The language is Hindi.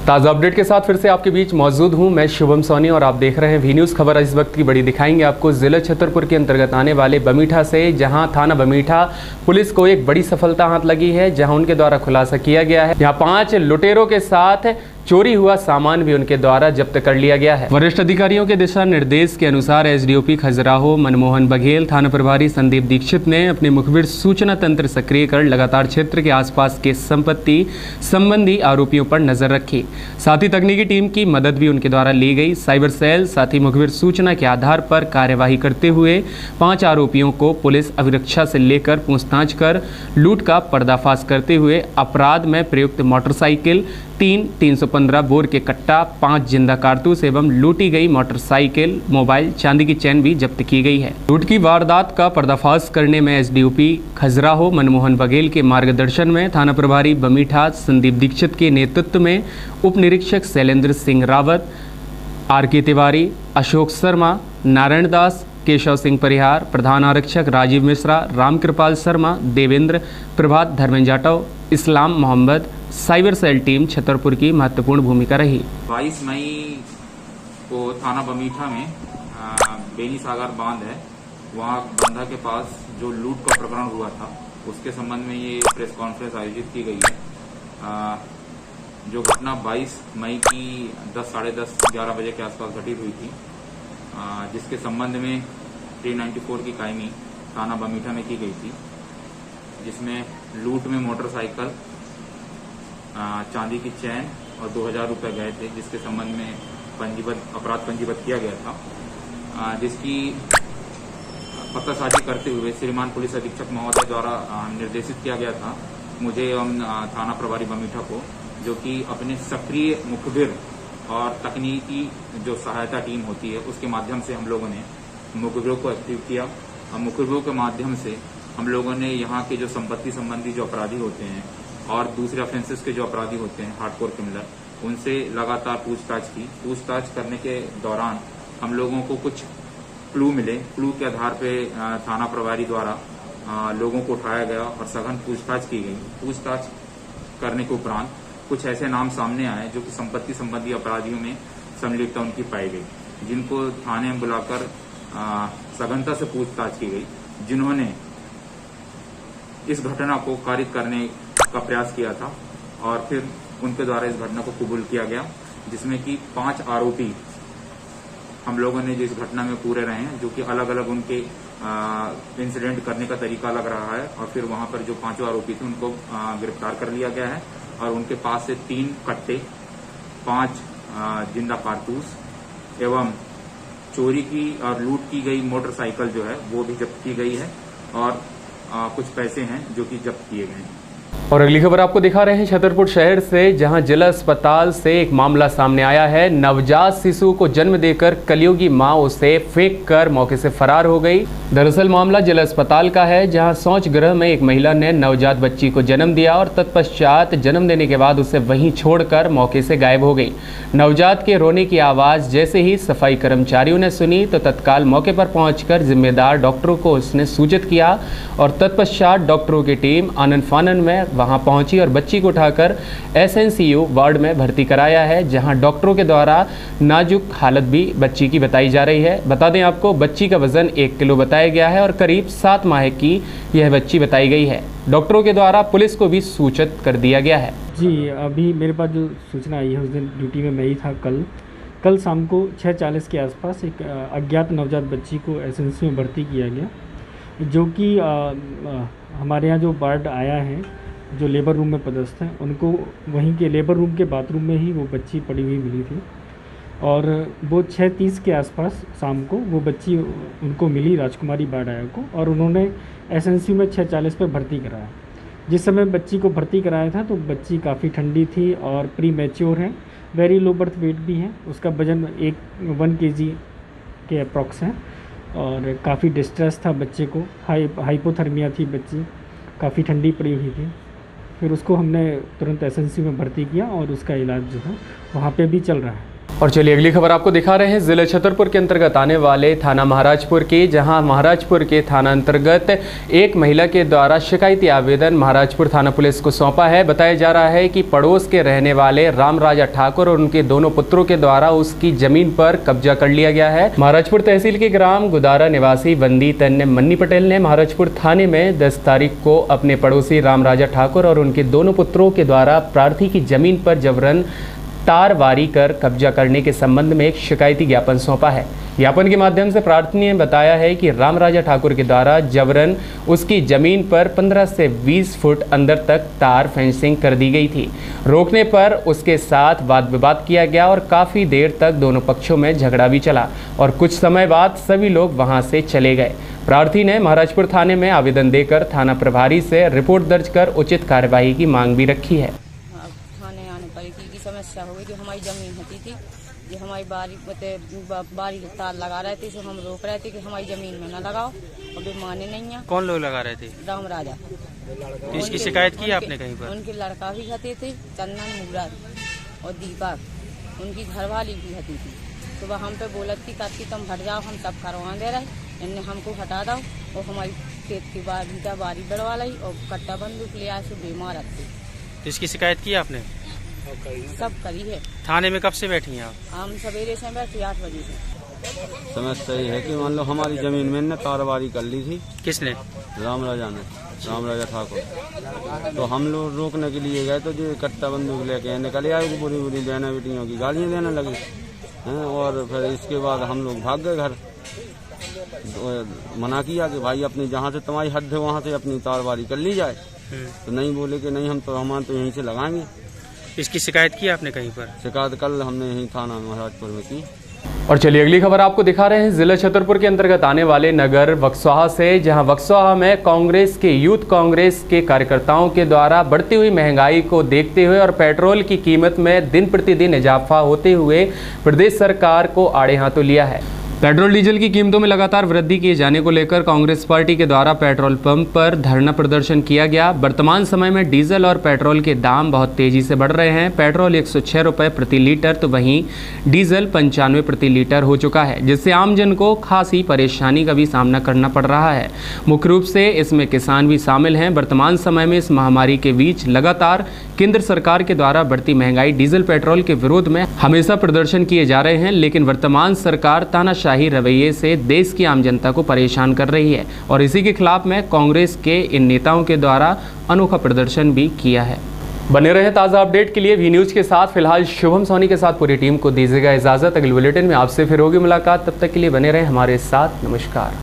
ताज़ा अपडेट के साथ फिर से आपके बीच मौजूद हूं मैं शुभम सोनी और आप देख रहे हैं वी न्यूज़। खबर इस वक्त की बड़ी दिखाएंगे आपको जिला छतरपुर के अंतर्गत आने वाले बमीठा से, जहां थाना बमीठा पुलिस को एक बड़ी सफलता हाथ लगी है, जहां उनके द्वारा खुलासा किया गया है। यहां 5 लुटेरों के साथ चोरी हुआ सामान भी उनके द्वारा जब्त कर लिया गया है। वरिष्ठ अधिकारियों के दिशा निर्देश के अनुसार एसडीओपी खजुराहो मनमोहन बघेल, थाना प्रभारी संदीप दीक्षित ने अपने मुखबिर सूचना तंत्र सक्रिय कर लगातार क्षेत्र के आसपास के संपत्ति संबंधी आरोपियों पर नजर रखी। साथ ही तकनीकी टीम की मदद भी उनके द्वारा ली गई। साइबर सेल साथ ही मुखबिर सूचना के आधार पर कार्यवाही करते हुए 5 आरोपियों को पुलिस अभिरक्षा से लेकर पूछताछ कर लूट का पर्दाफाश करते हुए अपराध में प्रयुक्त मोटरसाइकिल 315 बोर के कट्टा, 5 जिंदा कारतूस एवं लूटी गई मोटरसाइकिल, मोबाइल, चांदी की चैन भी जब्त की गई है। लूट की वारदात का पर्दाफाश करने में एसडीओपी खजुराहो मनमोहन बघेल के मार्गदर्शन में थाना प्रभारी बमीठा संदीप दीक्षित के नेतृत्व में उप निरीक्षक शैलेंद्र सिंह रावत, आर.के. तिवारी, अशोक शर्मा, नारायण दास, केशव सिंह परिहार, प्रधान आरक्षक Rajeev Mishra, Ramkripal Sharma, Devendra, Prabhat, Dharmendra Jatav, Islam Mohammad, cyber cell team Chhatarpur की महत्वपूर्ण भूमिका रही। 22 मई को थाना बमीठा में बेनी सागर बांध है, वहाँ बंधा के पास जो लूट का प्रकरण हुआ था उसके संबंध में ये प्रेस कॉन्फ्रेंस आयोजित की गई है। जो घटना 22 मई की 10, साढ़े 10, 11 बजे के आसपास घटित हुई थी, जिसके संबंध में 394 की कायमी थाना बमीठा में की गई थी, जिसमें लूट में मोटरसाइकिल, चांदी की चैन और 2000 रुपये गए थे, जिसके संबंध में अपराध पंजीबद्ध किया गया था, जिसकी पतासाजी करते हुए श्रीमान पुलिस अधीक्षक महोदय द्वारा निर्देशित किया गया था मुझे एवं थाना प्रभारी बमीठा को, जो कि अपने सक्रिय मुखबिर और तकनीकी जो सहायता टीम होती है उसके माध्यम से हम लोगों ने मुखबिरों को एक्टिव किया और मुखबिरों के माध्यम से हम लोगों ने यहाँ के जो संपत्ति संबंधी जो अपराधी होते हैं और दूसरे ऑफेंसेस के जो अपराधी होते हैं हार्डकोर क्रिमिनल, उनसे लगातार पूछताछ की। पूछताछ करने के दौरान हम लोगों को कुछ क्लू मिले। क्लू के आधार पे थाना प्रभारी द्वारा लोगों को उठाया गया और सघन पूछताछ की गई। पूछताछ करने के उपरांत कुछ ऐसे नाम सामने आए जो कि संपत्ति संबंधी अपराधियों में संलिप्तता उनकी पाई गई, जिनको थाने में बुलाकर सघनता से पूछताछ की गई, जिन्होंने इस घटना को कारित करने का प्रयास किया था और फिर उनके द्वारा इस घटना को कबूल किया गया, जिसमें कि 5 आरोपी हम लोगों ने जो इस घटना में पूरे रहे हैं, जो कि अलग अलग उनके इंसिडेंट करने का तरीका लग रहा है। और फिर वहां पर जो 5 आरोपी थे उनको गिरफ्तार कर लिया गया है और उनके पास से 3 कट्टे, 5 जिंदा कारतूस एवं चोरी की और लूट की गई मोटरसाइकिल जो है वो भी जब्त की गई है और कुछ पैसे हैं जो कि जब्त किए गए हैं। और अगली खबर आपको दिखा रहे हैं छतरपुर शहर से, जहां जिला अस्पताल से एक मामला सामने आया है। नवजात शिशु को जन्म देकर कलयुगी मां उसे फेंक कर मौके से फरार हो गई। दरअसल मामला जिला अस्पताल का है, जहां शौच गृह में एक महिला ने नवजात बच्ची को जन्म दिया और तत्पश्चात जन्म देने के बाद उसे वहीं छोड़कर मौके से गायब हो गई। नवजात के रोने की आवाज़ जैसे ही सफाई कर्मचारियों ने सुनी तो तत्काल मौके पर पहुंचकर जिम्मेदार डॉक्टरों को उसने सूचित किया और तत्पश्चात डॉक्टरों की टीम आनन फानन में वहां पहुंची और बच्ची को उठाकर एसएनसीयू वार्ड में भर्ती कराया है, जहां डॉक्टरों के द्वारा नाजुक हालत भी बच्ची की बताई जा रही है। बता दें आपको, बच्ची का वजन 1 किलो बताया गया है और करीब 7 माह की यह बच्ची बताई गई है। डॉक्टरों के द्वारा पुलिस को भी सूचित कर दिया गया है। जी, अभी मेरे पास जो सूचना आई है, उस दिन ड्यूटी में मैं ही था। कल शाम को 6:40 के आसपास एक अज्ञात नवजात बच्ची को एसएनसी में भर्ती किया गया, जो कि हमारे यहाँ जो वार्ड आया है, जो लेबर रूम में पदस्थ हैं, उनको वहीं के लेबर रूम के बाथरूम में ही वो बच्ची पड़ी हुई मिली थी और वो 6:30 के आसपास शाम को वो बच्ची उनको मिली, राजकुमारी बाडाया को, और उन्होंने एसएनसी में 6:40 पर भर्ती कराया। जिस समय बच्ची को भर्ती कराया था तो बच्ची काफ़ी ठंडी थी और प्री मैच्योर है, वेरी लो बर्थ वेट भी है, उसका वजन 1 kg के अप्रॉक्स है और काफ़ी डिस्ट्रेस था बच्चे को, हाइपोथर्मिया थी, बच्ची काफ़ी ठंडी पड़ी हुई थी। फिर उसको हमने तुरंत एसएनसी में भर्ती किया और उसका इलाज जो है वहाँ पे भी चल रहा है। और चलिए अगली खबर आपको दिखा रहे हैं जिले छतरपुर के अंतर्गत आने वाले थाना महाराजपुर की, जहां महाराजपुर के थाना अंतर्गत एक महिला के द्वारा शिकायती आवेदन महाराजपुर थाना पुलिस को सौंपा है। बताया जा रहा है कि पड़ोस के रहने वाले राम राजा ठाकुर और उनके दोनों पुत्रों के द्वारा उसकी जमीन पर कब्जा कर लिया गया है। महाराजपुर तहसील के ग्राम गुदारा निवासी बंदी तन्ने मन्नी पटेल ने महाराजपुर थाने में 10 तारीख को अपने पड़ोसी राम राजा ठाकुर और उनके दोनों पुत्रों के द्वारा प्रार्थी की जमीन पर जबरन तारवारी कर कब्जा करने के संबंध में एक शिकायती ज्ञापन सौंपा है। ज्ञापन के माध्यम से प्रार्थी ने बताया है कि राम राजा ठाकुर के द्वारा जबरन उसकी जमीन पर 15 से 20 फुट अंदर तक तार फेंसिंग कर दी गई थी। रोकने पर उसके साथ वाद विवाद किया गया और काफ़ी देर तक दोनों पक्षों में झगड़ा भी चला और कुछ समय बाद सभी लोग वहां से चले गए। प्रार्थी ने महाराजपुर थाने में आवेदन देकर थाना प्रभारी से रिपोर्ट दर्ज कर उचित कार्यवाही की मांग भी रखी है। समस्या हो गई जो हमारी जमीन होती थी, जो हमारी बारी तार लगा रहे थे, जो हम रोक रहे थे कि हमारी जमीन में न लगाओ और वे माने नहीं है। कौन लोग लगा रहे थे? राम राजा। तो इसकी शिकायत की आपने कहीं पर? उनके लड़का भी खाते थे, चंदन मुराद और दीपक, उनकी घरवाली भी खाती थी। सुबह हम पे बोलत थी कि तुम हट जाओ, हम सब करवा दे रहे, इनने हमको हटा दो और हमारी खेत की बारी बढ़वा लाई और कट्टा बंदूक ले आए से बीमार रखती। तो इसकी शिकायत की आपने? सब करी है। थाने में कब से बैठी हैं आप? हम सवेरे से बैठे 8 बजे से। समस्या ये है कि मान लो हमारी जमीन में ने तारवारी कर ली थी। किसने? राम राजा ने, राम राजा ठाकुर। तो हम लोग रोकने के लिए गए तो जो कट्टा बंदूक लेके निकले आए, बुरी बुरी बहना बेटियों की गालियाँ देने लगी हैं। और फिर इसके बाद हम लोग भाग गए घर। तो मना किया कि भाई अपनी जहाँ से तुम्हारी हद है वहाँ से अपनी तारवारी कर ली जाए। तो नहीं, बोले कि नहीं, हम तो यहीं से लगाएंगे। इसकी शिकायत की आपने कहीं पर? शिकायत कल हमने यहीं थाना महाराजपुर में की। और चलिए अगली खबर आपको दिखा रहे हैं जिला छतरपुर के अंतर्गत आने वाले नगर वक्सवाहा से, जहां वक्सवाहा में कांग्रेस के यूथ कांग्रेस के कार्यकर्ताओं के द्वारा बढ़ती हुई महंगाई को देखते हुए और पेट्रोल की कीमत में दिन प्रतिदिन इजाफा होते हुए प्रदेश सरकार को आड़े हाथों लिया है। पेट्रोल डीजल की कीमतों में लगातार वृद्धि किए जाने को लेकर कांग्रेस पार्टी के द्वारा पेट्रोल पंप पर धरना प्रदर्शन किया गया। वर्तमान समय में डीजल और पेट्रोल के दाम बहुत तेजी से बढ़ रहे हैं। पेट्रोल 106 रुपये प्रति लीटर तो वहीं डीजल 95 प्रति लीटर हो चुका है, जिससे आमजन को खासी परेशानी का भी सामना करना पड़ रहा है। मुख्य रूप से इसमें किसान भी शामिल हैं। वर्तमान समय में इस महामारी के बीच लगातार केंद्र सरकार के द्वारा बढ़ती महंगाई, डीजल पेट्रोल के विरोध में हमेशा प्रदर्शन किए जा रहे हैं, लेकिन वर्तमान सरकार तानाशाही रवैये से देश की आम जनता को परेशान कर रही है और इसी के खिलाफ में कांग्रेस के इन नेताओं के द्वारा अनोखा प्रदर्शन भी किया है। बने रहे ताज़ा अपडेट के लिए वी न्यूज़ के साथ। फिलहाल शुभम सोनी के साथ पूरी टीम को दीजिएगा इजाज़त। अगले बुलेटिन में आपसे फिर होगी मुलाकात, तब तक के लिए बने रहे हमारे साथ। नमस्कार।